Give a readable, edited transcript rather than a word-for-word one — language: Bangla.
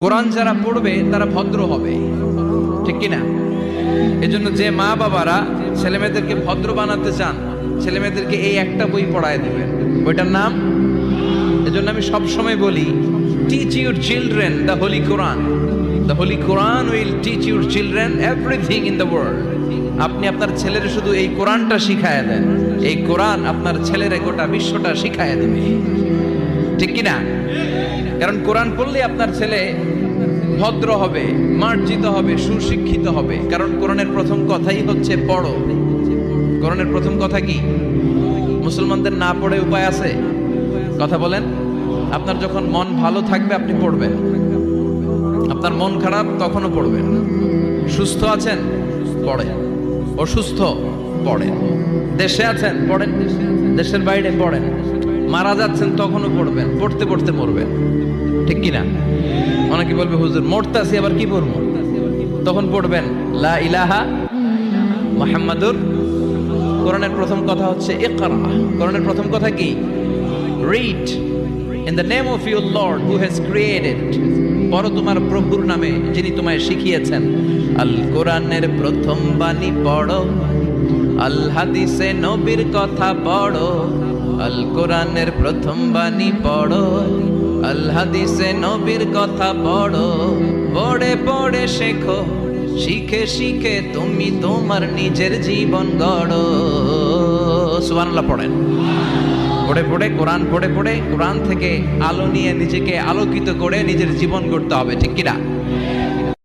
কোরআন যারা পড়বে তারা ভদ্র হবে, ঠিক কিনা? এজন্য যে মা বাবারা ছেলেমেয়েদেরকে ভদ্র বানাতে চান, ছেলেমেয়েদেরকে এই একটা বই পড়ায় দেবেন, বইটার নাম। এজন্য আমি সব সময় বলি, teach your children the Holi Quran. The Holi Quran will teach your children everything in the world. আপনি আপনার ছেলের শুধু এই কোরআনটা শিখায় দেন, এই কোরআন আপনার ছেলের গোটা বিশ্বটা শিখায় দেবে, ঠিক কিনা? কারণ কোরআন পড়লে আপনার ছেলে ভদ্র হবে, মার্জিত হবে, সুশিক্ষিত হবে। কারণ কোরআনের প্রথম কথাই হচ্ছে পড়ো। কোরআনের প্রথম কথা কি? মুসলমানদের না পড়ে উপায় আছে? কথা বলেন। আপনার যখন মন ভালো থাকবে আপনি পড়বেন, আপনার মন খারাপ তখনও পড়বেন। সুস্থ আছেন পড়েন, অসুস্থ পড়েন, দেশে আছেন পড়েন, দেশের বাইরে পড়েন, মারা যাচ্ছেন তখনও পড়বেন, পড়তে পড়তে মরবেন, ঠিক কিনা? অনেকে বলবে হুজুর মরতাছি আবার কি পড়বো? তখন পড়বেন লা ইলাহা মুহাম্মাদুর। কোরআনের প্রথম কথা হচ্ছে ইকরা। কোরআনের প্রথম কথা কি? Read in the name of your Lord who has created. পড়ো তোমার প্রভুর নামে যিনি তোমায় শিখিয়েছেন। আল কোরআনের প্রথম বাণী পড়ো, আল হাদিসে নবীর কথা পড়ো। আল কোরআনের প্রথম বাণী পড়ো, আল হাদিসে নবীর কথা পড়ো। পড়ে পড়ে শেখো, শিখে শিখে তুমি তোমার নিজের জীবন গড়ো। সুবহানাল্লাহ পড়েন। পড়ে পড়ে কোরআন পড়ে পড়ে কোরআন থেকে আলো নিয়ে নিজেকে আলোকিত করে নিজের জীবন গড়তে হবে, ঠিক কিনা?